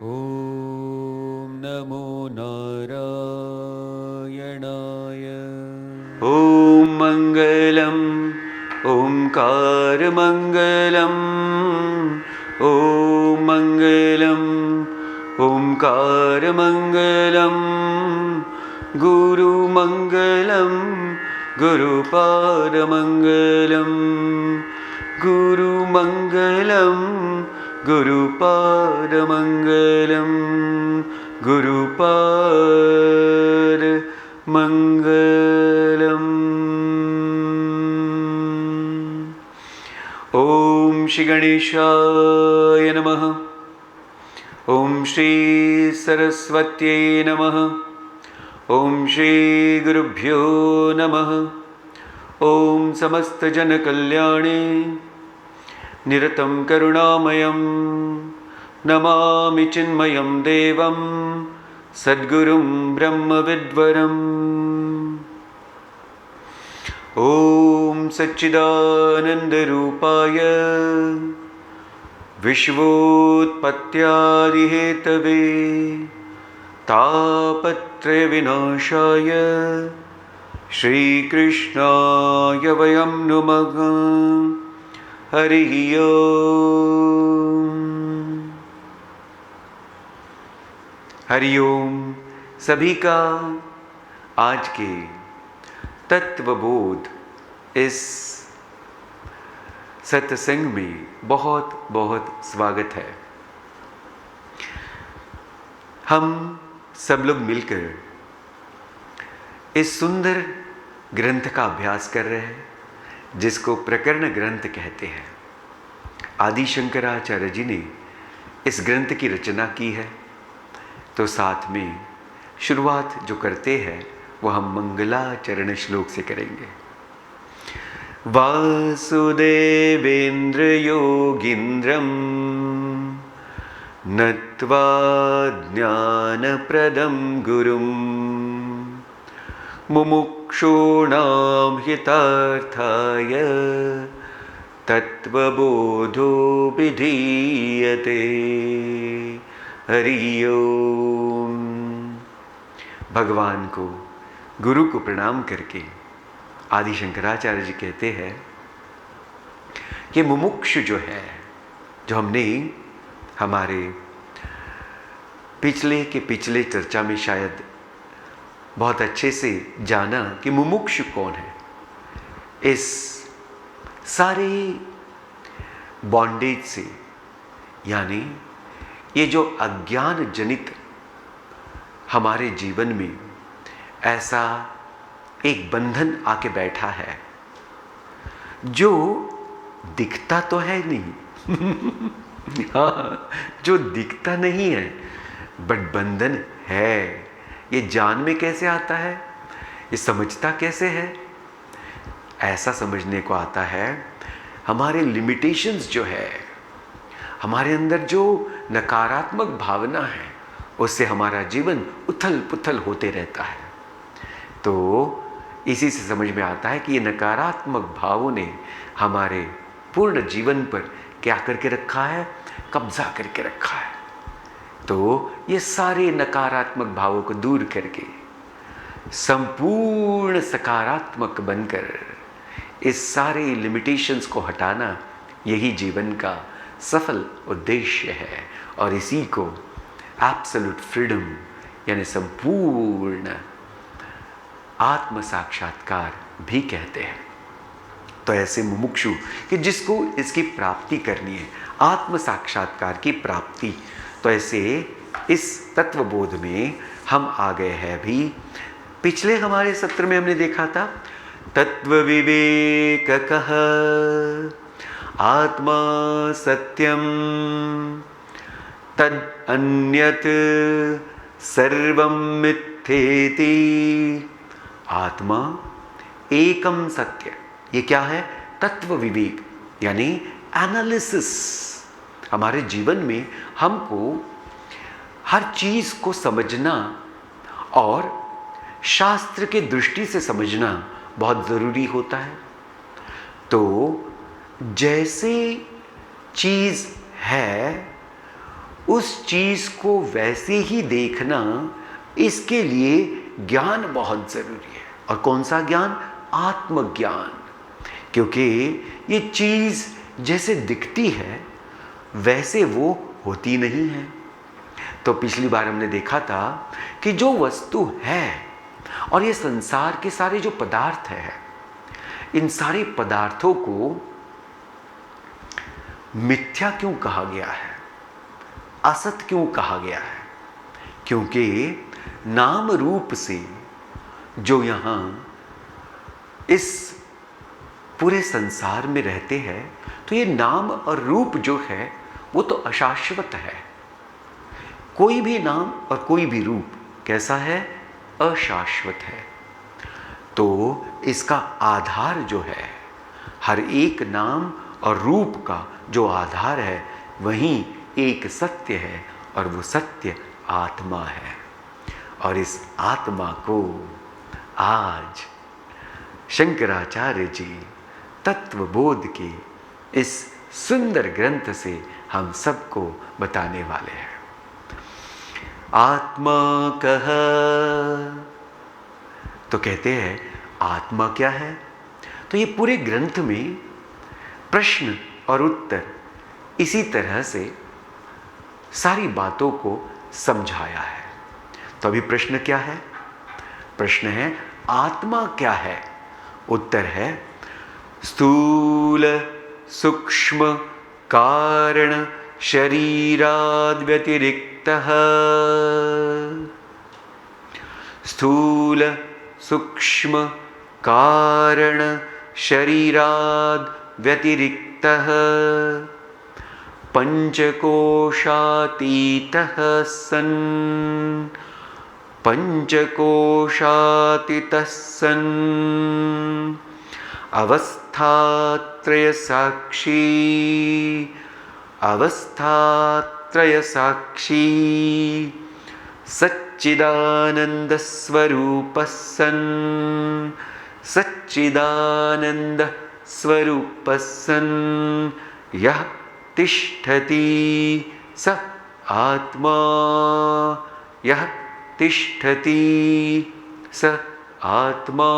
ॐ नमो नारायणाय। ॐ मङ्गलम् ओङ्कारमङ्गलम् ॐ मङ्गलम् ओङ्कारमङ्गलम् गुरुमङ्गलं गुरुपादमङ्गलं गुरुमङ्गलं गुरुपादमङ्गलं गुरुपादमङ्गलम्। ॐ श्री गणेशाय नमः। ॐ श्री सरस्वत्यै नमः। ॐ श्री गुरुभ्यो नमः। ॐ समस्तजनकल्याणे निरतं करुणामयं नमामि चिन्मयं देवं सद्गुरुं ब्रह्मविद्वरम्। ॐ सच्चिदानन्दरूपाय विश्वोत्पत्त्यादिहेतवे तापत्रयविनाशाय श्रीकृष्णाय वयं नुमः। हरिः ओम्। हरि ओम। सभी का आज के तत्वबोध इस सत्संग में बहुत बहुत स्वागत है। हम सब लोग मिलकर इस सुंदर ग्रंथ का अभ्यास कर रहे हैं जिसको प्रकरण ग्रंथ कहते हैं। आदि शंकराचार्य जी ने इस ग्रंथ की रचना की है, तो साथ में शुरुआत जो करते हैं वो हम मंगलाचरण श्लोक से करेंगे। वासुदेवेन्द्र योगीन्द्रं नत्वा ज्ञानप्रदं गुरुं मुमुक्षूणां हितार्थाय तत्वबोधो विधीयते। हरि ओम। भगवान को, गुरु को प्रणाम करके आदि शंकराचार्य जी कहते हैं कि मुमुक्षु जो है, जो हमने हमारे पिछले चर्चा में शायद बहुत अच्छे से जाना कि मुमुक्षु कौन है। इस सारे बॉन्डेज से, यानी ये जो अज्ञान जनित हमारे जीवन में ऐसा एक बंधन आके बैठा है जो दिखता तो है नहीं हाँ, जो दिखता नहीं है बट बंधन है। ये जान में कैसे आता है, ये समझता कैसे है? ऐसा समझने को आता है हमारे लिमिटेशंस जो है, हमारे अंदर जो नकारात्मक भावना है, उससे हमारा जीवन उथल पुथल होते रहता है। तो इसी से समझ में आता है कि ये नकारात्मक भावों ने हमारे पूर्ण जीवन पर क्या करके रखा है, कब्जा करके रखा है। तो ये सारे नकारात्मक भावों को दूर करके संपूर्ण सकारात्मक बनकर इस सारे लिमिटेशंस को हटाना, यही जीवन का सफल उद्देश्य है। और इसी को एब्सोल्यूट फ्रीडम यानी संपूर्ण आत्म साक्षात्कार भी कहते हैं। तो ऐसे मुमुक्षु कि जिसको इसकी प्राप्ति करनी है, आत्म साक्षात्कार की प्राप्ति, तो ऐसे इस तत्वबोध में हम आ गए हैं। भी पिछले हमारे सत्र में हमने देखा था तत्व विवेककः आत्मा सत्यम तद अन्यत सर्वं मिथ्येति। आत्मा एकम सत्य, ये क्या है? तत्व विवेक यानी एनालिसिस। हमारे जीवन में हमको हर चीज को समझना और शास्त्र के दृष्टि से समझना बहुत जरूरी होता है। तो जैसे चीज है उस चीज को वैसे ही देखना, इसके लिए ज्ञान बहुत जरूरी है। और कौन सा ज्ञान? आत्मज्ञान। क्योंकि ये चीज जैसे दिखती है वैसे वो होती नहीं है। तो पिछली बार हमने देखा था कि जो वस्तु है और ये संसार के सारे जो पदार्थ है, इन सारे पदार्थों को मिथ्या क्यों कहा गया है, असत क्यों कहा गया है? क्योंकि नाम रूप से जो यहाँ इस पूरे संसार में रहते हैं, तो ये नाम और रूप जो है वो तो अशाश्वत है। कोई भी नाम और कोई भी रूप कैसा है? अशाश्वत है। तो इसका आधार जो है, हर एक नाम और रूप का जो आधार है, वहीं एक सत्य है, और वो सत्य आत्मा है। और इस आत्मा को आज शंकराचार्य जी तत्वबोध के इस सुंदर ग्रंथ से हम सबको बताने वाले हैं। आत्मा कह, तो कहते हैं आत्मा क्या है? तो ये पूरे ग्रंथ में प्रश्न और उत्तर इसी तरह से सारी बातों को समझाया है। तो अभी प्रश्न क्या है? प्रश्न है आत्मा क्या है? उत्तर है स्थूल सूक्ष्म कारण शरीराद व्यतिरिक्तः। स्थूल सूक्ष्म कारण शरीराद व्यतिरिक्तः पंचकोशातीतः सन्, पंचकोशातीतः सन् अवस्थात्रय साक्षी, अवस्थात्रय साक्षी सच्चिदानंद स्वरूपः सन्, सच्चिदानंद स्वरूपः सन् यः तिष्ठति स आत्मा, यः तिष्ठति स आत्मा।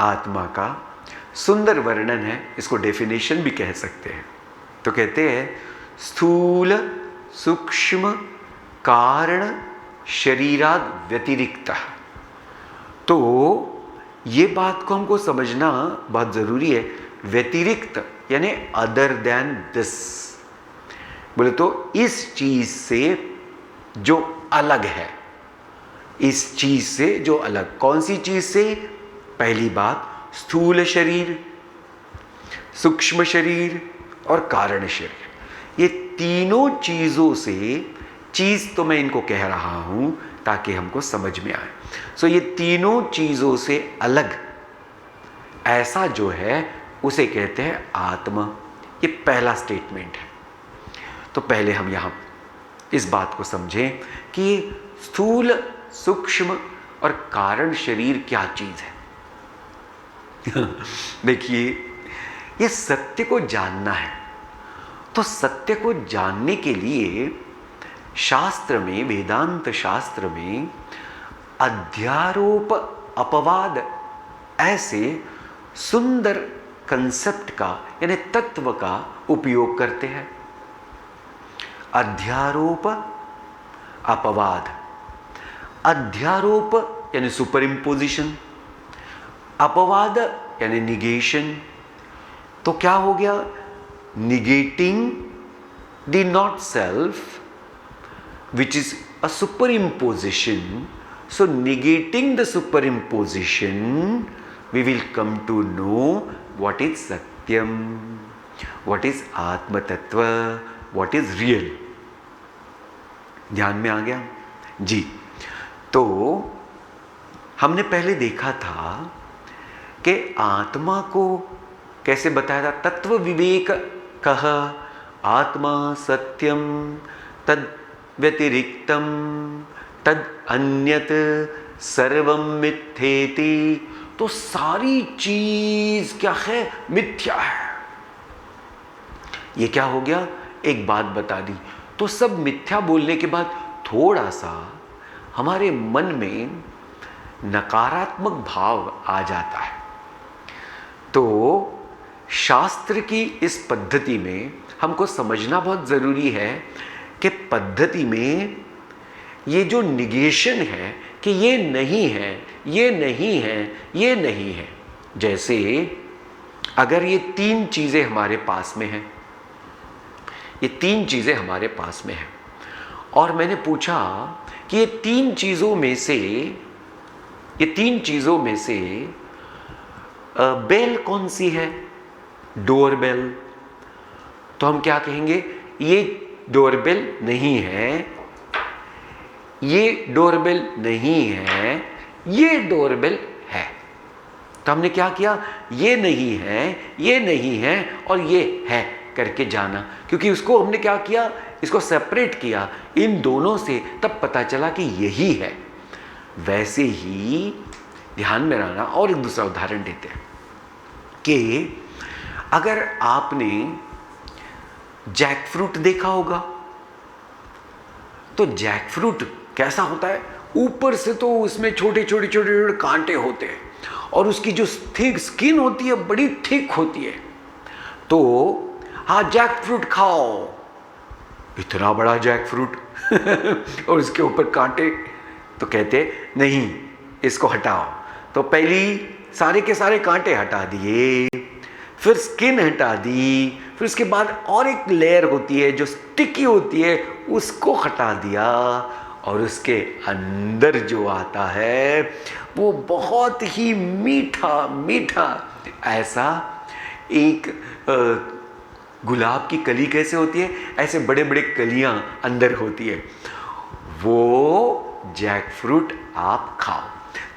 आत्मा का सुंदर वर्णन है, इसको डेफिनेशन भी कह सकते हैं। तो कहते हैं स्थूल सूक्ष्म कारण शरीराद व्यतिरिक्तः। तो ये बात को हमको समझना बहुत जरूरी है। व्यतिरिक्त यानी अदर देन दिस, बोले तो इस चीज से जो अलग है, इस चीज से जो अलग। कौन सी चीज से? पहली बात स्थूल शरीर, सूक्ष्म शरीर और कारण शरीर। ये तीनों चीजों से, चीज तो मैं इनको कह रहा हूं ताकि हमको समझ में आए। सो ये तीनों चीजों से अलग ऐसा जो है उसे कहते हैं आत्मा। ये पहला स्टेटमेंट है। तो पहले हम यहां इस बात को समझें कि स्थूल सूक्ष्म और कारण शरीर क्या चीज है। देखिए, ये सत्य को जानना है। तो सत्य को जानने के लिए शास्त्र में, वेदांत शास्त्र में अध्यारोप अपवाद ऐसे सुंदर कंसेप्ट का यानी तत्व का उपयोग करते हैं। अध्यारोप अपवाद। अध्यारोप यानी सुपर इम्पोजिशन, अपवाद यानी निगेशन। तो क्या हो गया? Negating the not self which is a super imposition. So negating the superimposition, we will come to know what is Satyam, what is Atma Tattva, what is real. ध्यान में आ गया जी? तो हमने पहले देखा था कि आत्मा को कैसे बताया था? तत्व विवेक कह आत्मा सत्यम तद व्यतिरिक्तम तद अन्यत सर्वम मिथ्येति। तो सारी चीज क्या है? मिथ्या है। ये क्या हो गया? एक बात बता दी, तो सब मिथ्या बोलने के बाद थोड़ा सा हमारे मन में नकारात्मक भाव आ जाता है। तो शास्त्र की इस पद्धति में हमको समझना बहुत ज़रूरी है कि पद्धति में ये जो निगेशन है कि ये नहीं है, ये नहीं है, ये नहीं है। जैसे अगर ये 3 चीज़ें हमारे पास में हैं, ये 3 चीज़ें हमारे पास में हैं, और मैंने पूछा कि ये 3 चीज़ों में से बेल कौन सी है? Doorbell. तो हम क्या कहेंगे? ये डोरबेल नहीं है, ये डोरबेल नहीं है, ये डोरबेल है। तो हमने क्या किया? ये नहीं है, ये नहीं है और ये है करके जाना, क्योंकि उसको हमने क्या किया? इसको सेपरेट किया इन दोनों से, तब पता चला कि यही है। वैसे ही ध्यान में रहना। और एक दूसरा उदाहरण देते हैं कि अगर आपने जैक फ्रूट देखा होगा, तो जैक फ्रूट कैसा होता है? ऊपर से तो उसमें छोटे छोटे छोटे छोटे कांटे होते हैं और उसकी जो थिक स्किन होती है बड़ी थिक होती है। तो हाँ, जैक फ्रूट खाओ, इतना बड़ा जैक फ्रूट और उसके ऊपर कांटे, तो कहते नहीं, इसको हटाओ। तो पहली सारे के सारे कांटे हटा दिए, फिर स्किन हटा दी, फिर उसके बाद और एक लेयर होती है जो स्टिकी होती है, उसको हटा दिया, और उसके अंदर जो आता है वो बहुत ही मीठा मीठा, ऐसा एक गुलाब की कली कैसे होती है, ऐसे बड़े बड़े कलियां अंदर होती है, वो जैक फ्रूट आप खाओ।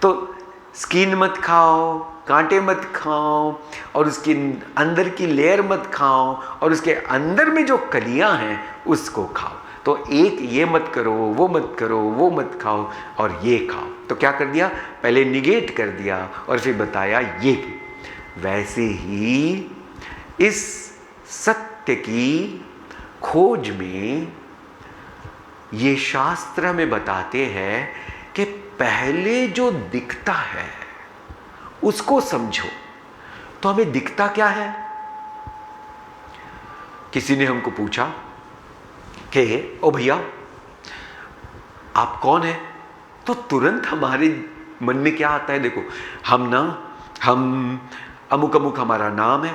तो स्किन मत खाओ, कांटे मत खाओ, और उसके अंदर की लेयर मत खाओ, और उसके अंदर में जो कलियां हैं उसको खाओ। तो एक ये मत करो, वो मत करो, वो मत खाओ, और ये खाओ। तो क्या कर दिया? पहले निगेट कर दिया और फिर बताया ये भी। वैसे ही इस सत्य की खोज में ये शास्त्र में बताते हैं कि पहले जो दिखता है उसको समझो। तो हमें दिखता क्या है? किसी ने हमको पूछा कि ओ भैया आप कौन है? तो तुरंत हमारे मन में क्या आता है? देखो, हम अमुक अमुक हमारा नाम है,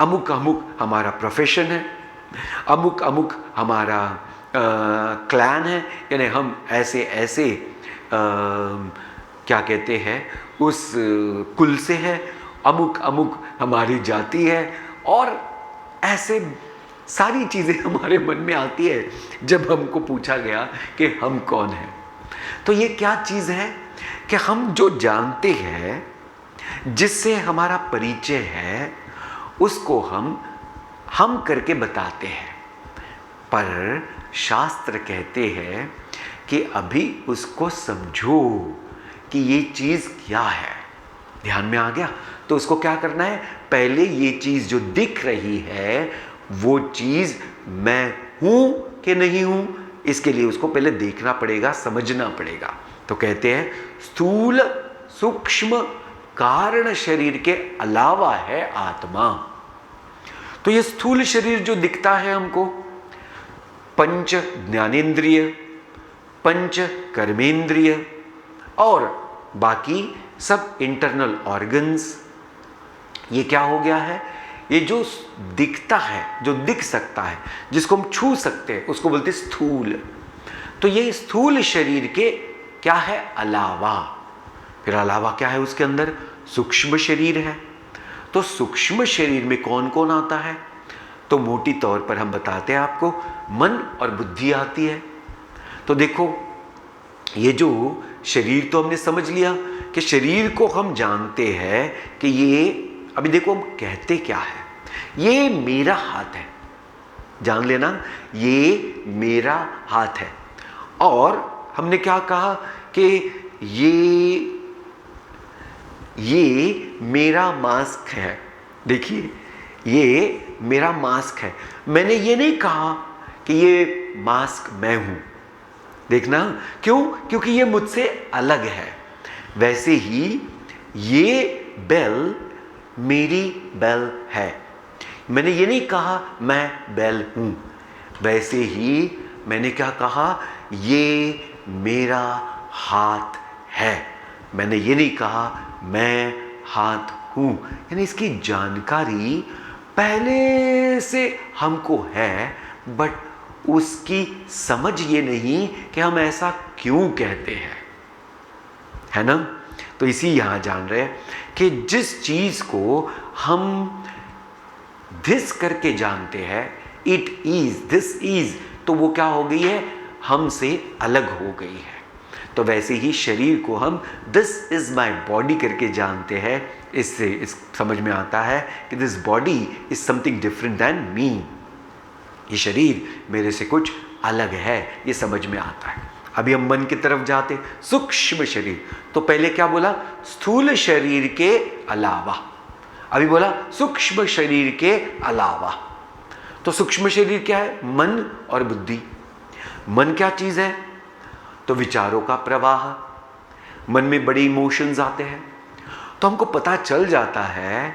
अमुक अमुक हमारा प्रोफेशन है, अमुक अमुक हमारा क्लैन है, यानी हम ऐसे ऐसे क्या कहते हैं उस कुल से है, अमुक अमुक हमारी जाति है, और ऐसे सारी चीज़ें हमारे मन में आती है जब हमको पूछा गया कि हम कौन हैं। तो ये क्या चीज़ है कि हम जो जानते हैं, जिससे हमारा परिचय है, उसको हम करके बताते हैं। पर शास्त्र कहते हैं कि अभी उसको समझो कि ये चीज़ क्या है। ध्यान में आ गया? तो उसको क्या करना है? पहले ये चीज़ जो दिख रही है वो चीज़ मैं हूँ कि नहीं हूँ, इसके लिए उसको पहले देखना पड़ेगा, समझना पड़ेगा। तो कहते हैं स्थूल सूक्ष्म कारण शरीर के अलावा है आत्मा। तो ये स्थूल शरीर जो दिखता है हमको, पंच ज्ञानेंद्रिय, पंच कर्मेंद्रिय और बाकी सब इंटरनल ऑर्गन्स, ये क्या हो गया है? ये जो दिखता है, जो दिख सकता है, जिसको हम छू सकते हैं, उसको बोलते स्थूल। तो ये स्थूल शरीर के क्या है? अलावा। फिर अलावा क्या है उसके अंदर? सूक्ष्म शरीर है। तो सूक्ष्म शरीर में कौन कौन आता है? तो मोटी तौर पर हम बताते हैं आपको, मन और बुद्धि आती है। तो देखो, ये जो शरीर तो हमने समझ लिया कि शरीर को हम जानते हैं कि ये, अभी देखो हम कहते क्या है, ये मेरा हाथ है, जान लेना, ये मेरा हाथ है। और हमने क्या कहा कि ये मेरा मास्क है। देखिए, ये मेरा मास्क है। मैंने ये नहीं कहा कि ये मास्क मैं हूं। देखना, क्यों? क्योंकि ये मुझसे अलग है। वैसे ही ये बेल मेरी बेल है। मैंने ये नहीं कहा मैं बेल हूं। वैसे ही मैंने क्या कहा? ये मेरा हाथ है। मैंने ये नहीं कहा मैं हाथ हूं। यानी इसकी जानकारी पहले से हमको है, बट उसकी समझ ये नहीं कि हम ऐसा क्यों कहते हैं, है ना? तो इसी यहां जान रहे हैं कि जिस चीज को हम दिस करके जानते हैं, इट इज, दिस इज, तो वो क्या हो गई है? हमसे अलग हो गई है। तो वैसे ही शरीर को हम दिस इज माई बॉडी करके जानते हैं। इससे इस समझ में आता है कि this body is something different than me. ये शरीर मेरे से कुछ अलग है, ये समझ में आता है। अभी हम मन की तरफ जाते, सूक्ष्म शरीर। तो पहले क्या बोला? स्थूल शरीर के अलावा। अभी बोला सूक्ष्म शरीर के अलावा। तो सूक्ष्म शरीर क्या है? मन और बुद्धि। मन क्या चीज है? तो विचारों का प्रवाह। मन में बड़े इमोशंस आते हैं, तो हमको पता चल जाता है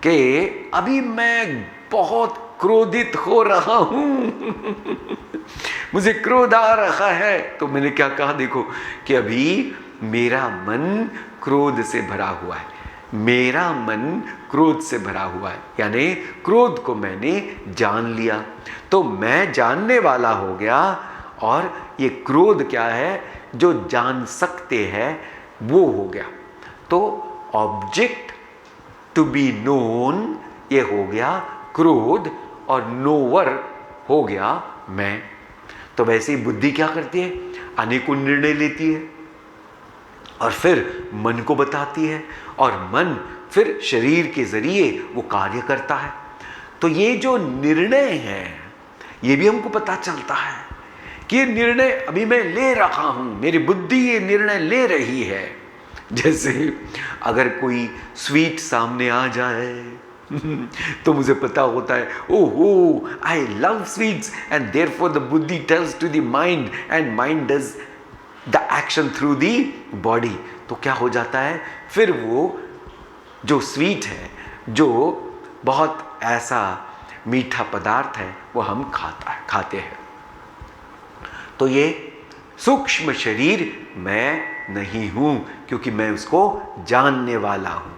कि अभी मैं बहुत क्रोधित हो रहा हूं मुझे क्रोध आ रहा है। तो मैंने क्या कहा? देखो कि अभी मेरा मन क्रोध से भरा हुआ है। मेरा मन क्रोध से भरा हुआ है, यानी क्रोध को मैंने जान लिया, तो मैं जानने वाला हो गया। और ये क्रोध क्या है? जो जान सकते हैं वो हो गया। तो ऑब्जेक्ट टू बी नोन ये हो गया क्रोध, और नोवर हो गया मैं। तो वैसे ही बुद्धि क्या करती है? अनेकों निर्णय लेती है और फिर मन को बताती है, और मन फिर शरीर के जरिए वो कार्य करता है। तो ये जो निर्णय है, ये भी हमको पता चलता है कि ये निर्णय अभी मैं ले रहा हूं, मेरी बुद्धि ये निर्णय ले रही है। जैसे अगर कोई स्वीट सामने आ जाए तो मुझे पता होता है, ओहो I love sweets, and therefore the बुद्धि tells to the mind, and mind does the action through the body. तो क्या हो जाता है? फिर वो जो स्वीट है, जो बहुत ऐसा मीठा पदार्थ है, वो हम खाते हैं। तो ये सूक्ष्म शरीर मैं नहीं हूं, क्योंकि मैं उसको जानने वाला हूं।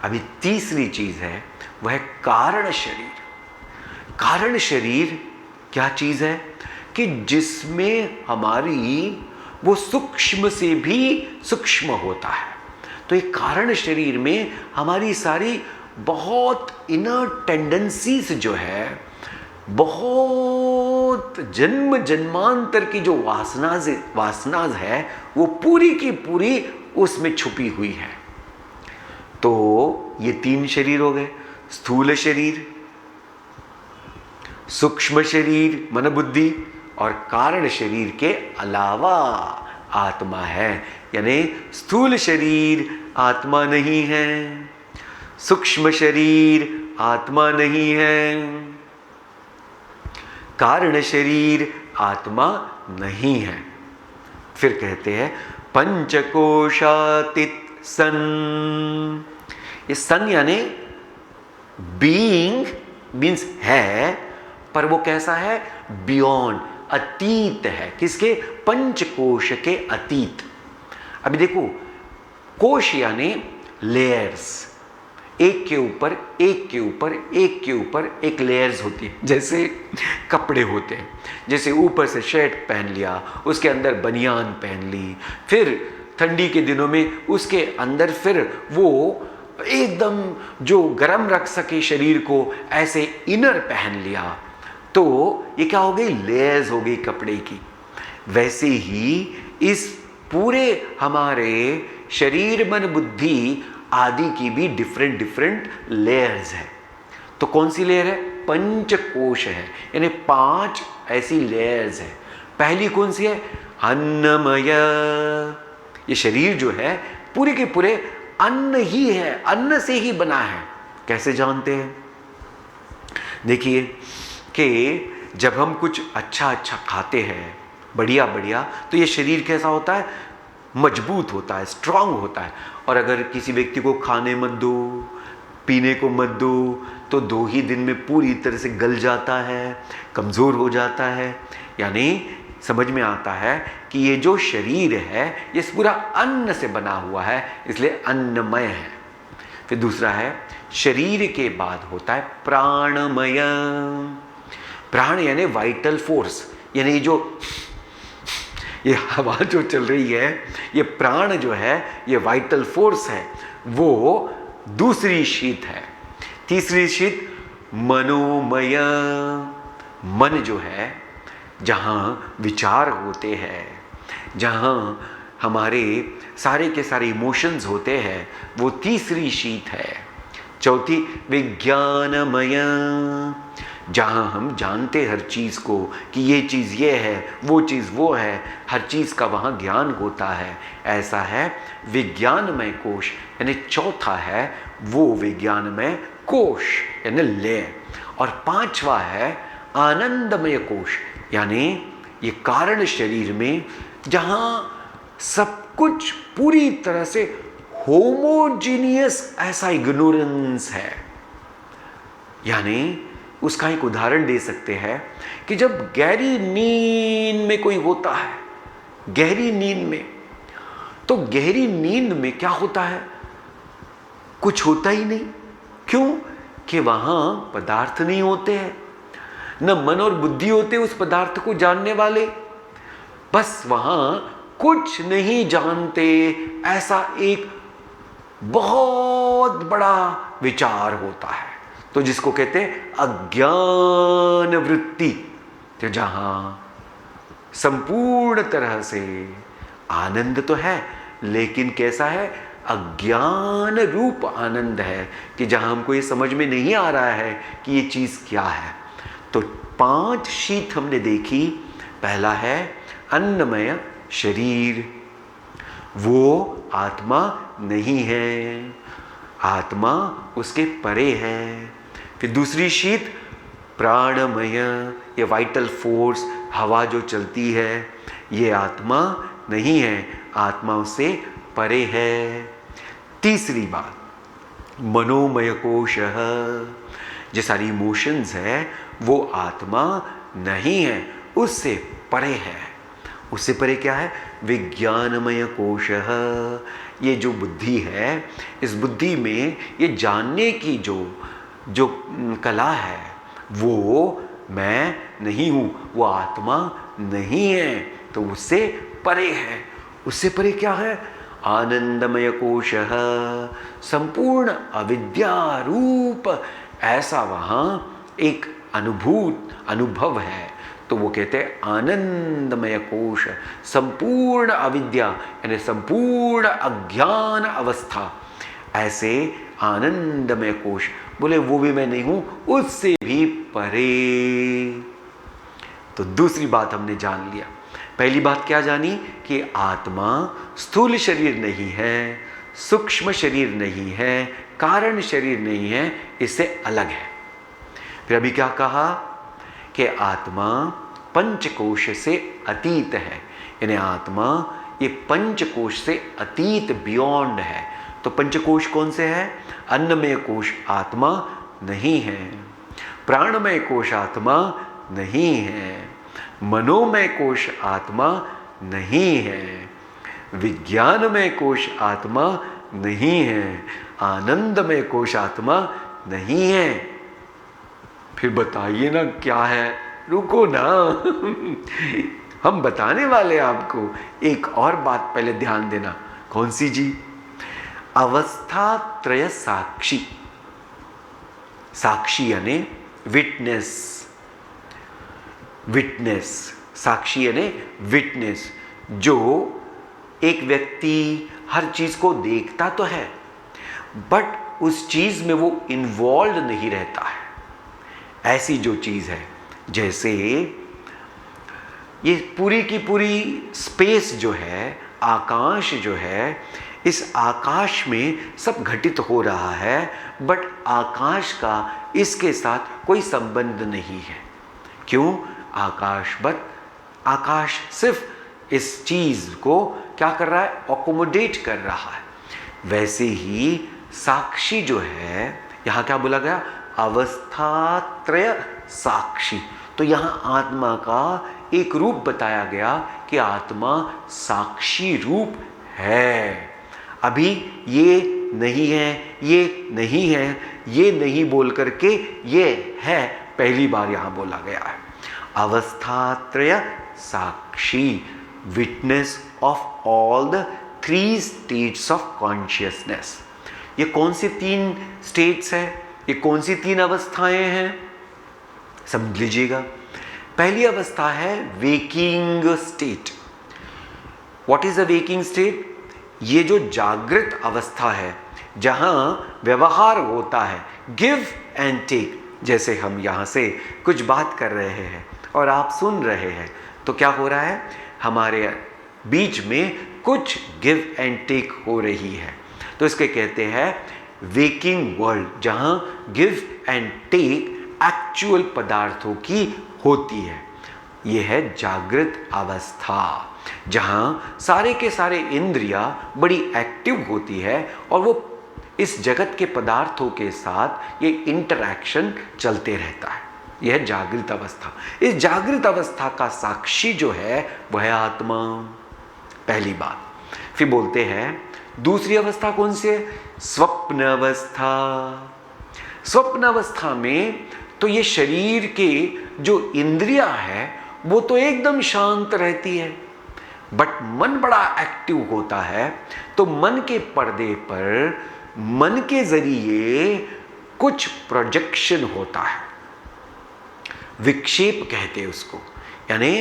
अभी तीसरी चीज है, वह है कारण शरीर। कारण शरीर क्या चीज है? कि जिसमें हमारी वो सूक्ष्म से भी सूक्ष्म होता है। तो एक कारण शरीर में हमारी सारी बहुत इनर टेंडेंसीज जो है, बहुत जन्म जन्मांतर की जो वासनाज है, वो पूरी की पूरी उसमें छुपी हुई है। तो ये तीन शरीर हो गए, स्थूल शरीर, सूक्ष्म शरीर मन बुद्धि, और कारण शरीर के अलावा आत्मा है। यानी स्थूल शरीर आत्मा नहीं है, सूक्ष्म शरीर आत्मा नहीं है, कारण शरीर आत्मा नहीं है। फिर कहते हैं पंचकोशातीत सन। ये सन यानी बीइंग मीन्स है, पर वो कैसा है? बियॉन्ड, अतीत है। किसके? पंचकोश के अतीत। अभी देखो, कोश यानी लेयर्स, एक के ऊपर एक के ऊपर एक के ऊपर एक लेयर्स होती है। जैसे कपड़े होते हैं, जैसे ऊपर से शर्ट पहन लिया, उसके अंदर बनियान पहन ली, फिर ठंडी के दिनों में उसके अंदर फिर वो एकदम जो गर्म रख सके शरीर को, ऐसे इनर पहन लिया। तो ये क्या हो गई? लेयर्स हो गई कपड़े की। वैसे ही इस पूरे हमारे शरीर मन बुद्धि आदि की भी डिफरेंट डिफरेंट लेयर्स है। तो कौन सी लेयर है? पंचकोश है, यानी 5 ऐसी लेयर्स है। पहली कौन सी है? अन्नमय। ये शरीर जो है पूरे के पूरे अन्न ही है, अन्न से ही बना है। कैसे जानते हैं? देखिए कि जब हम कुछ अच्छा अच्छा खाते हैं, बढ़िया बढ़िया, तो ये शरीर कैसा होता है? मजबूत होता है, स्ट्रांग होता है। और अगर किसी व्यक्ति को खाने मत दो, पीने को मत दो, तो 2 ही दिन में पूरी तरह से गल जाता है, कमज़ोर हो जाता है। यानी समझ में आता है कि ये जो शरीर है ये पूरा अन्न से बना हुआ है, इसलिए अन्नमय है। फिर दूसरा है, शरीर के बाद होता है प्राणमय। प्राण यानी वाइटल फोर्स, यानी जो ये हवा जो चल रही है, ये प्राण जो है, ये वाइटल फोर्स है, वो दूसरी शीत है। तीसरी शीत मनोमय। मन जो है, जहाँ विचार होते हैं, जहाँ हमारे सारे के सारे इमोशंस होते हैं, वो तीसरी शीत है। चौथी विज्ञानमय, जहाँ हम जानते हर चीज़ को कि ये चीज़ ये है, वो चीज़ वो है, हर चीज़ का वहाँ ज्ञान होता है, ऐसा है विज्ञानमय कोश। यानी चौथा है वो विज्ञानमय कोश यानी लय। और पांचवा है आनंदमय कोश, यानी ये कारण शरीर में जहाँ सब कुछ पूरी तरह से होमोजीनियस, ऐसा इग्नोरेंस है। यानी उसका एक उदाहरण दे सकते हैं कि जब गहरी नींद में कोई होता है, गहरी नींद में, तो गहरी नींद में क्या होता है? कुछ होता ही नहीं। क्यों? कि वहां पदार्थ नहीं होते हैं, न मन और बुद्धि होते उस पदार्थ को जानने वाले, बस वहां कुछ नहीं जानते, ऐसा एक बहुत बड़ा विचार होता है, तो जिसको कहते हैं अज्ञान वृत्ति। तो जहां संपूर्ण तरह से आनंद तो है, लेकिन कैसा है? अज्ञान रूप आनंद है, कि जहां हमको ये समझ में नहीं आ रहा है कि ये चीज क्या है। तो 5 शीत हमने देखी। पहला है अन्नमय शरीर, वो आत्मा नहीं है, आत्मा उसके परे है। फिर दूसरी शीत प्राणमय, ये वाइटल फोर्स, हवा जो चलती है, ये आत्मा नहीं है, आत्मा उससे परे है। तीसरी बात मनोमय कोश, जो सारी इमोशंस है वो आत्मा नहीं है, उससे परे है। उससे परे क्या है? विज्ञानमय कोश। ये जो बुद्धि है, इस बुद्धि में ये जानने की जो कला है, वो मैं नहीं हूँ, वो आत्मा नहीं है, तो उससे परे है। उससे परे क्या है? आनंदमय कोश, संपूर्ण अविद्या रूप, ऐसा वहाँ एक अनुभव है, तो वो कहते हैं आनंदमय कोश। संपूर्ण अविद्या यानी संपूर्ण अज्ञान अवस्था, ऐसे आनंदमय कोश। बोले वो भी मैं नहीं हूं, उससे भी परे। तो दूसरी बात हमने जान लिया। पहली बात क्या जानी? कि आत्मा स्थूल शरीर नहीं है, सूक्ष्म शरीर नहीं है, कारण शरीर नहीं है, इससे अलग है। फिर अभी क्या कहा? कि आत्मा पंचकोश से अतीत है, यानी आत्मा ये पंचकोश से अतीत, बियॉन्ड है। तो पंचकोश कौन से है? अन्नमय कोश आत्मा नहीं है, प्राणमय कोश आत्मा नहीं है, मनोमय कोश आत्मा नहीं है, विज्ञानमय कोश आत्मा नहीं है, आनंदमय कोश आत्मा नहीं है। फिर बताइए ना क्या है? रुको ना हम बताने वाले आपको। एक और बात पहले ध्यान देना। कौन सी जी? अवस्था त्रय साक्षी। साक्षी यानी विटनेस, विटनेस, साक्षी यानी विटनेस। जो एक व्यक्ति हर चीज को देखता तो है, बट उस चीज में वो इन्वॉल्व नहीं रहता है, ऐसी जो चीज है। जैसे ये पूरी की पूरी स्पेस जो है, आकाश जो है, इस आकाश में सब घटित हो रहा है, बट आकाश का इसके साथ कोई संबंध नहीं है। क्यों? आकाश सिर्फ इस चीज को क्या कर रहा है? अकोमोडेट कर रहा है। वैसे ही साक्षी जो है, यहां क्या बोला गया? अवस्थात्रय साक्षी। तो यहां आत्मा का एक रूप बताया गया कि आत्मा साक्षी रूप है। अभी ये नहीं है, ये नहीं है, ये नहीं बोल करके ये है, पहली बार यहां बोला गया है। अवस्थात्रय साक्षी, witness of all the 3 states of consciousness. ये कौन सी 3 स्टेट्स है? ये कौन सी 3 अवस्थाएं हैं? समझ लीजिएगा। पहली अवस्था है waking state. What is a waking state? ये जो जागृत अवस्था है, जहां व्यवहार होता है, गिव एंड टेक। जैसे हम यहां से कुछ बात कर रहे हैं और आप सुन रहे हैं, तो क्या हो रहा है? हमारे बीच में कुछ गिव एंड टेक हो रही है। तो इसके कहते हैं वेकिंग वर्ल्ड, जहां गिव एंड टेक एक्चुअल पदार्थों की होती है। यह है जागृत अवस्था, जहां सारे के सारे इंद्रियां बड़ी एक्टिव होती है और वो इस जगत के पदार्थों के साथ ये इंटरैक्शन चलते रहता है। यह है जागृत अवस्था। इस जागृत अवस्था का साक्षी जो है वह है आत्मा। पहली बात। फिर बोलते हैं दूसरी अवस्था कौन सी है? स्वप्न अवस्था। स्वप्न अवस्था में तो ये शरीर के जो इंद्रियां है वो तो एकदम शांत रहती है, बट मन बड़ा एक्टिव होता है। तो मन के पर्दे पर मन के जरिए कुछ प्रोजेक्शन होता है, विक्षेप कहते हैं उसको। यानी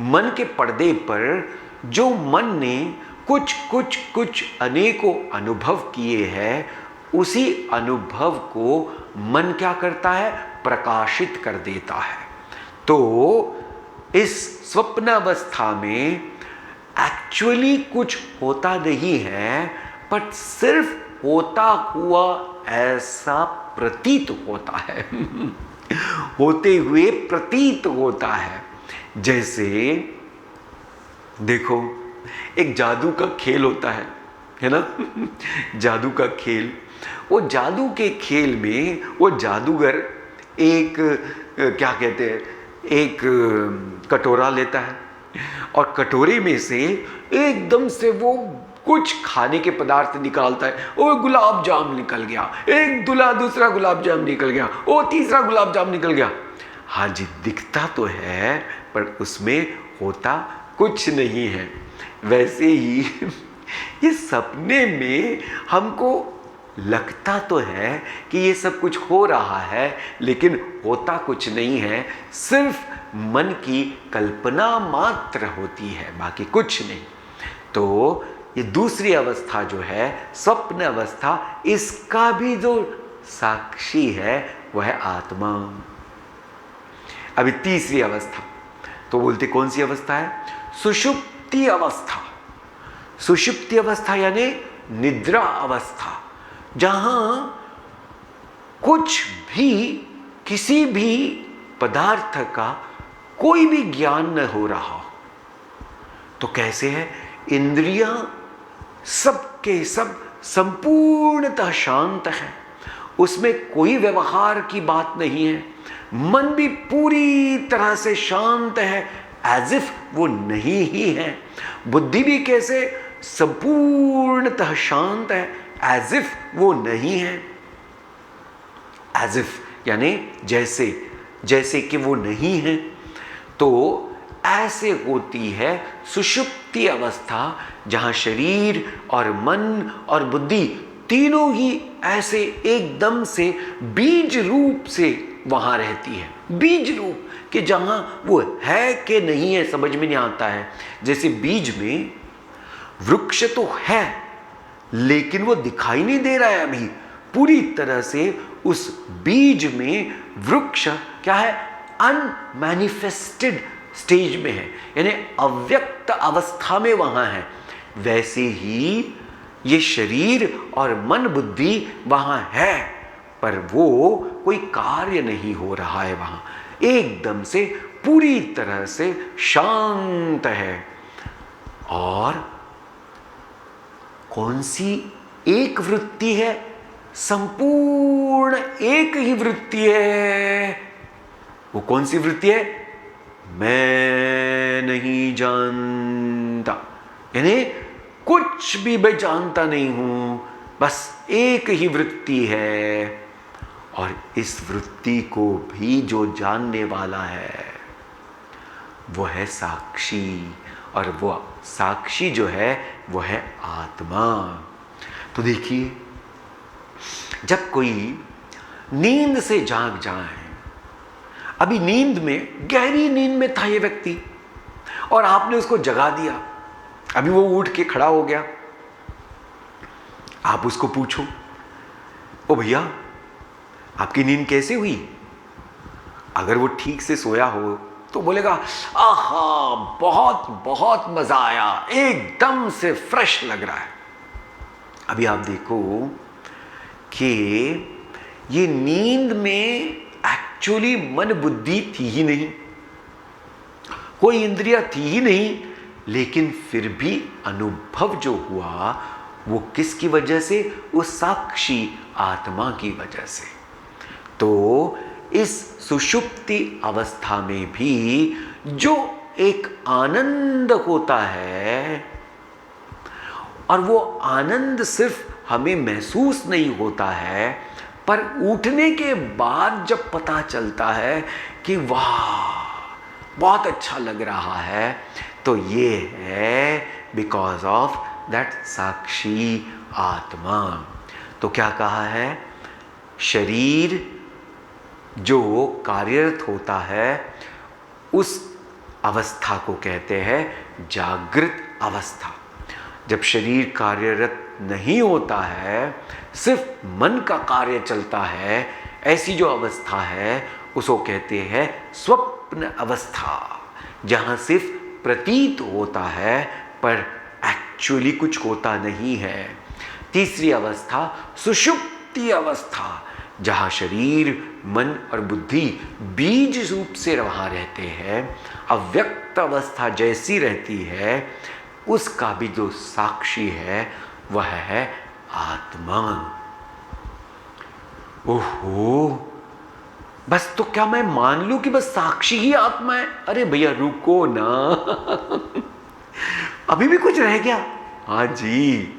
मन के पर्दे पर जो मन ने कुछ अनेकों अनुभव किए हैं, उसी अनुभव को मन क्या करता है? प्रकाशित कर देता है। तो इस स्वप्नावस्था में एक्चुअली कुछ होता नहीं है, पर सिर्फ होता हुआ ऐसा प्रतीत होता है होते हुए प्रतीत होता है। जैसे देखो, एक जादू का खेल होता है ना जादू का खेल। वो जादू के खेल में वो जादूगर एक क्या कहते हैं, एक कटोरा लेता है और कटोरे में से एकदम से वो कुछ खाने के पदार्थ निकालता है। वो गुलाब जाम निकल गया, एक दूसरा गुलाब जाम निकल गया, वो तीसरा गुलाब जाम निकल गया। हाँ जी, दिखता तो है पर उसमें होता कुछ नहीं है। वैसे ही ये सपने में हमको लगता तो है कि ये सब कुछ हो रहा है, लेकिन होता कुछ नहीं है। सिर्फ मन की कल्पना मात्र होती है, बाकी कुछ नहीं। तो ये दूसरी अवस्था जो है स्वप्न अवस्था, इसका भी जो साक्षी है वह है आत्मा। अभी तीसरी अवस्था तो बोलते कौन सी अवस्था है? सुषुप्ति अवस्था। सुषुप्ति अवस्था यानी निद्रा अवस्था, जहां कुछ भी, किसी भी पदार्थ का कोई भी ज्ञान न हो रहा। तो कैसे है? इंद्रियां सब के सब संपूर्णतः शांत है, उसमें कोई व्यवहार की बात नहीं है। मन भी पूरी तरह से शांत है, एज इफ वो नहीं ही है। बुद्धि भी कैसे? संपूर्णतः शांत है, एज इफ वो नहीं है। एज इफ यानी जैसे कि वो नहीं है। तो ऐसे होती है सुषुप्ति अवस्था, जहां शरीर और मन और बुद्धि तीनों ही ऐसे एकदम से बीज रूप से वहां रहती है। बीज रूप कि जहां वो है कि नहीं है समझ में नहीं आता है। जैसे बीज में वृक्ष तो है, लेकिन वो दिखाई नहीं दे रहा है अभी पूरी तरह से। उस बीज में वृक्ष क्या है? अनमैनिफेस्टेड स्टेज में है, यानी अव्यक्त अवस्था में वहां है। वैसे ही ये शरीर और मन बुद्धि वहां है, पर वो कोई कार्य नहीं हो रहा है, वहां एकदम से पूरी तरह से शांत है। और कौन सी एक वृत्ति है? संपूर्ण एक ही वृत्ति है। वो कौन सी वृत्ति है? मैं नहीं जानता, यानी कुछ भी मैं जानता नहीं हूं, बस एक ही वृत्ति है। और इस वृत्ति को भी जो जानने वाला है वो है साक्षी, और वो साक्षी जो है वो है आत्मा। तो देखिए, जब कोई नींद से जाग जाए, अभी नींद में, गहरी नींद में था ये व्यक्ति, और आपने उसको जगा दिया, अभी वो उठ के खड़ा हो गया, आप उसको पूछो, ओ भैया आपकी नींद कैसे हुई? अगर वो ठीक से सोया हो तो बोलेगा, आहा बहुत बहुत मजा आया, एकदम से फ्रेश लग रहा है। अभी आप देखो कि ये नींद में एक्चुअली मन बुद्धि थी ही नहीं, कोई इंद्रिया थी ही नहीं, लेकिन फिर भी अनुभव जो हुआ वो किसकी वजह से? उस साक्षी आत्मा की वजह से। तो इस सुषुप्ति अवस्था में भी जो एक आनंद होता है, और वो आनंद सिर्फ हमें महसूस नहीं होता है, पर उठने के बाद जब पता चलता है कि वाह बहुत अच्छा लग रहा है, तो ये है बिकॉज ऑफ दैट साक्षी आत्मा। तो क्या कहा है? शरीर जो कार्यरत होता है उस अवस्था को कहते हैं जागृत अवस्था। जब शरीर कार्यरत नहीं होता है, सिर्फ मन का कार्य चलता है, ऐसी जो अवस्था है उसको कहते हैं स्वप्न अवस्था, जहां सिर्फ प्रतीत होता है पर एक्चुअली कुछ होता नहीं है। तीसरी अवस्था सुषुप्ति अवस्था, जहां शरीर, मन और बुद्धि बीज रूप से वहां रहते हैं। अव्यक्त अवस्था जैसी रहती है, उसका भी जो साक्षी है वह है आत्मा। ओहो, बस तो क्या मैं मान लूं कि बस साक्षी ही आत्मा है? अरे भैया रुको ना अभी भी कुछ रह गया। हाँ जी,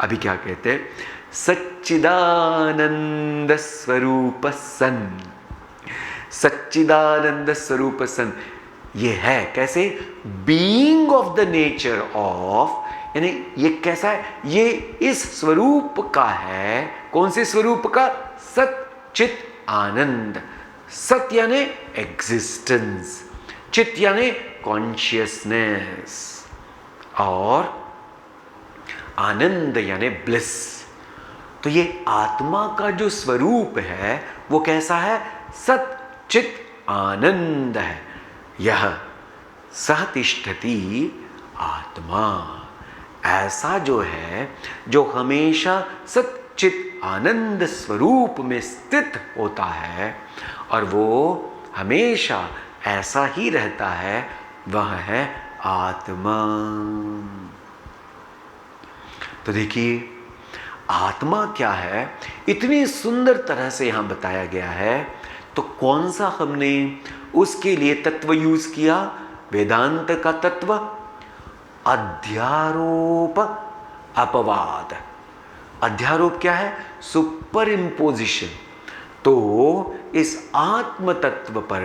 अभी क्या कहते हैं? सच्चिदानंद स्वरूप सन, सच्चिदानंद स्वरूप सन, ये है कैसे? Being of the nature of, यानी ये कैसा है? ये इस स्वरूप का है। कौन से स्वरूप का? सत चित आनंद। सत यानी एग्जिस्टेंस, चित यानी कॉन्शियसनेस, और आनंद यानी ब्लिस। तो ये आत्मा का जो स्वरूप है वो कैसा है? सत चित आनंद है। यह सह तिष्ठति आत्मा, ऐसा जो है जो हमेशा सच्चित आनंद स्वरूप में स्थित होता है और वो हमेशा ऐसा ही रहता है, वह है आत्मा। तो देखिए आत्मा क्या है, इतनी सुंदर तरह से यहां बताया गया है। तो कौन सा हमने उसके लिए तत्व यूज किया? वेदांत का तत्व अध्यारोप अपवाद। अध्यारोप क्या है? Super imposition. तो इस आत्म तत्व पर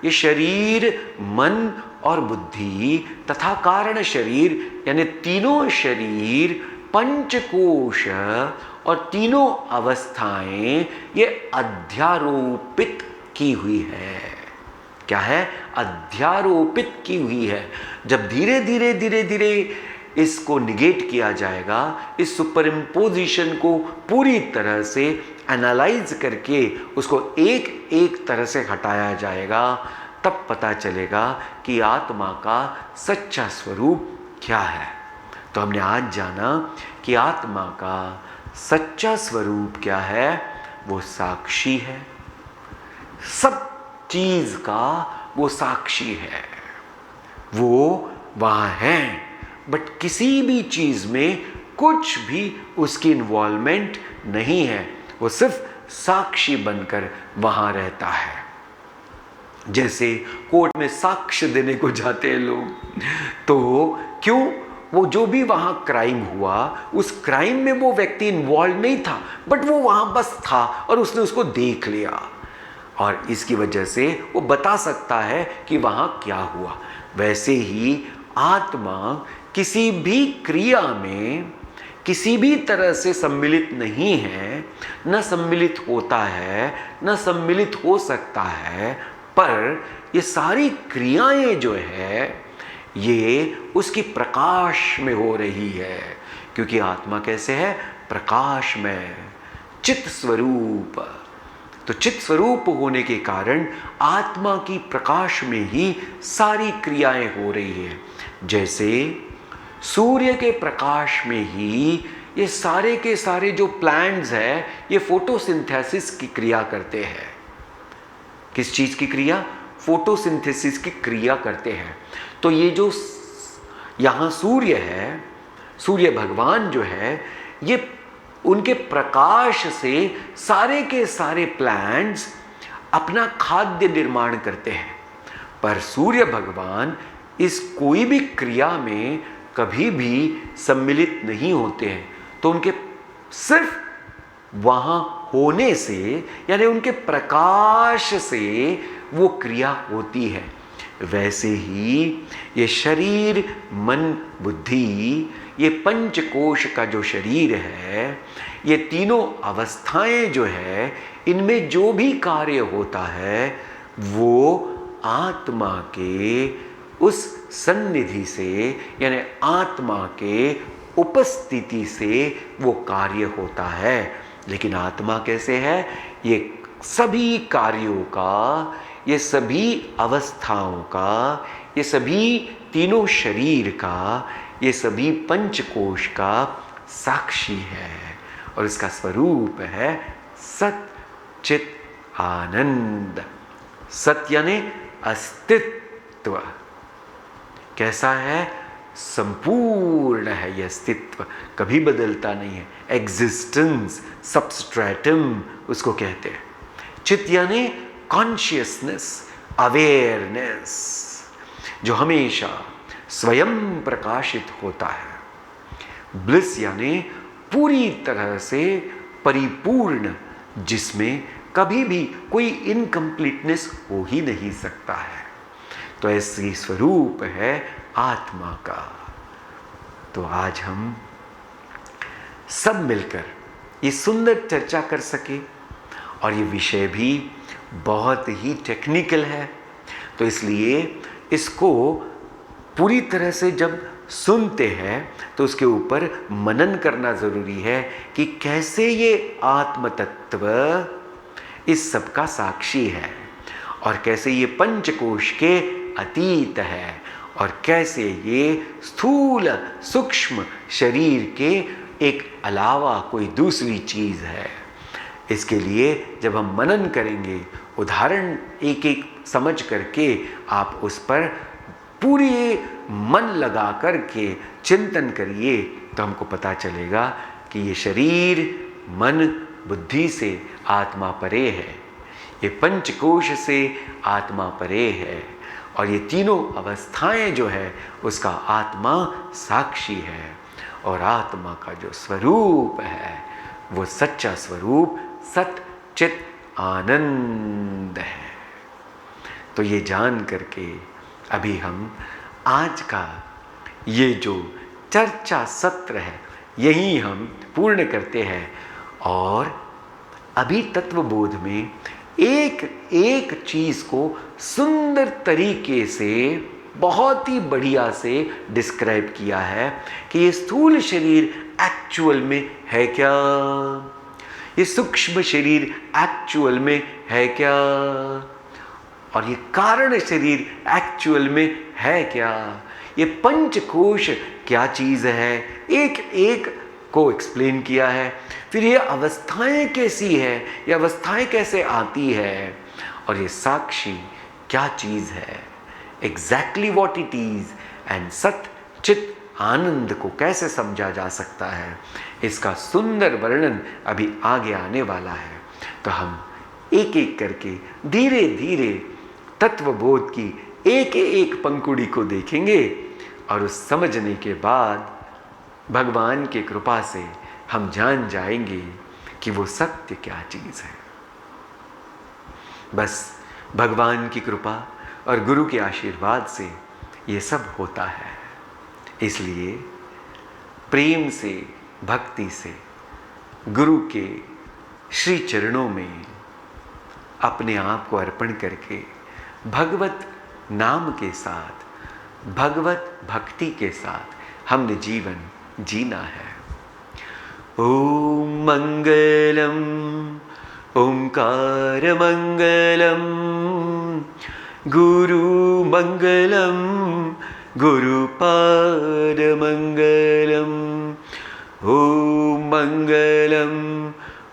ये शरीर, मन और बुद्धि तथा कारण शरीर, यानी तीनों शरीर, पंचकोश और तीनों अवस्थाएं ये अध्यारोपित की हुई है। क्या है? अध्यारोपित की हुई है। जब धीरे धीरे धीरे धीरे इसको निगेट किया जाएगा, इस सुपर इम्पोजिशन को पूरी तरह से एनालाइज करके उसको एक एक तरह से हटाया जाएगा, तब पता चलेगा कि आत्मा का सच्चा स्वरूप क्या है। तो हमने आज जाना कि आत्मा का सच्चा स्वरूप क्या है। वो साक्षी है, सब चीज का वो साक्षी है, वो वहां है, बट किसी भी चीज में कुछ भी उसकी इन्वॉल्वमेंट नहीं है। वो सिर्फ साक्षी बनकर वहां रहता है। जैसे कोर्ट में साक्ष्य देने को जाते हैं लोग, तो क्यों, वो जो भी वहां क्राइम हुआ, उस क्राइम में वो व्यक्ति इन्वॉल्व नहीं था, बट वो वहां बस था और उसने उसको देख लिया, और इसकी वजह से वो बता सकता है कि वहां क्या हुआ। वैसे ही आत्मा किसी भी क्रिया में किसी भी तरह से सम्मिलित नहीं है, न सम्मिलित होता है, न सम्मिलित हो सकता है, पर ये सारी क्रियाएं जो है ये उसकी प्रकाश में हो रही है। क्योंकि आत्मा कैसे है, प्रकाश में, चित स्वरूप। तो चित स्वरूप होने के कारण आत्मा की प्रकाश में ही सारी क्रियाएं हो रही है। जैसे सूर्य के प्रकाश में ही ये सारे के सारे जो प्लांट्स है ये फोटोसिंथेसिस की क्रिया करते हैं। किस चीज की क्रिया, फोटोसिंथेसिस की क्रिया करते हैं। तो ये जो यहां सूर्य है, सूर्य भगवान जो है, ये उनके प्रकाश से सारे के सारे प्लांट्स अपना खाद्य निर्माण करते हैं। पर सूर्य भगवान इस कोई भी क्रिया में कभी भी सम्मिलित नहीं होते हैं। तो उनके सिर्फ वहां होने से, यानी उनके प्रकाश से वो क्रिया होती है। वैसे ही ये शरीर, मन, बुद्धि, ये पंचकोश का जो शरीर है, ये तीनों अवस्थाएं जो है, इनमें जो भी कार्य होता है वो आत्मा के उस सन्निधि से, यानी आत्मा के उपस्थिति से वो कार्य होता है। लेकिन आत्मा कैसे है, ये सभी कार्यों का, ये सभी अवस्थाओं का, ये सभी तीनों शरीर का, ये सभी पंचकोश का साक्षी है, और इसका स्वरूप है सत चित आनंद। सत यानी अस्तित्व। कैसा है, संपूर्ण है यह अस्तित्व, कभी बदलता नहीं है। एग्जिस्टेंस, सबस्ट्रेटम उसको कहते हैं। चित यानी कॉन्शियसनेस, अवेयरनेस, जो हमेशा स्वयं प्रकाशित होता है। ब्लिस यानी पूरी तरह से परिपूर्ण, जिसमें कभी भी कोई इनकम्प्लीटनेस हो ही नहीं सकता है। तो ऐसी स्वरूप है आत्मा का। तो आज हम सब मिलकर ये सुंदर चर्चा कर सके, और ये विषय भी बहुत ही टेक्निकल है, तो इसलिए इसको पूरी तरह से जब सुनते हैं तो उसके ऊपर मनन करना ज़रूरी है कि कैसे ये आत्म तत्व इस सब का साक्षी है, और कैसे ये पंचकोश के अतीत है, और कैसे ये स्थूल सूक्ष्म शरीर के एक अलावा कोई दूसरी चीज़ है। इसके लिए जब हम मनन करेंगे, उदाहरण एक एक समझ करके आप उस पर पूरी मन लगा करके चिंतन करिए, तो हमको पता चलेगा कि ये शरीर, मन, बुद्धि से आत्मा परे है, ये पंचकोश से आत्मा परे है, और ये तीनों अवस्थाएं जो है उसका आत्मा साक्षी है। और आत्मा का जो स्वरूप है वो सच्चा स्वरूप सत चित आनंद है। तो ये जान करके अभी हम आज का ये जो चर्चा सत्र है यही हम पूर्ण करते हैं, और अभी तत्वबोध में एक एक चीज़ को सुंदर तरीके से, बहुत ही बढ़िया से डिस्क्राइब किया है कि ये स्थूल शरीर एक्चुअल में है क्या, ये सूक्ष्म शरीर एक्चुअल में है क्या, और ये कारण शरीर एक्चुअल में है क्या, ये पंचकोश क्या चीज़ है, एक एक को एक्सप्लेन किया है। फिर ये अवस्थाएं कैसी है, ये अवस्थाएं कैसे आती है, और ये साक्षी क्या चीज़ है, exactly what it is, and सत चित आनंद को कैसे समझा जा सकता है, इसका सुंदर वर्णन अभी आगे आने वाला है। तो हम एक एक करके धीरे धीरे तत्वबोध की एक एक पंखुड़ी को देखेंगे, और उस समझने के बाद भगवान की कृपा से हम जान जाएंगे कि वो सत्य क्या चीज़ है। बस भगवान की कृपा और गुरु के आशीर्वाद से ये सब होता है। इसलिए प्रेम से, भक्ति से गुरु के श्री चरणों में अपने आप को अर्पण करके भगवत नाम के साथ, भगवत भक्ति के साथ हमने जीवन जीना है। ओम मंगलम ओंकार मंगलम गुरु मंगलम गुरुपाद मंगलम। ओम मंगलम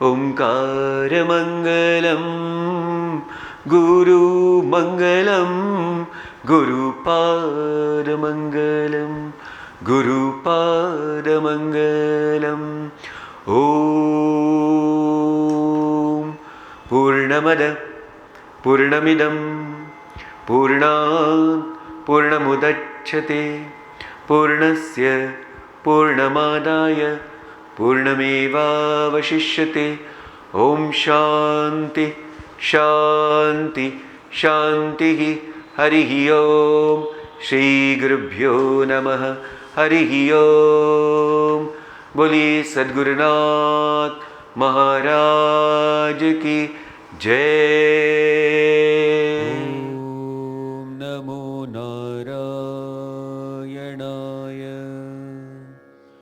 ओंकार मंगलम गुरु मंगलम गुरुपाद मंगलम गुरुपाद मंगलम। ओम पूर्णमद पूर्णमिदं पूर्णात् पूर्णमुदच्यते पूर्णस्य पूर्णमादाय पूर्णमेवावशिष्यते। ओम शांति शांति शांति। हरि ओम। श्री गुरुभ्यो नमः। हरि ओम। बोलिए सद्गुरुनाथ महाराज की जय। ॐ नमो नारायणाय।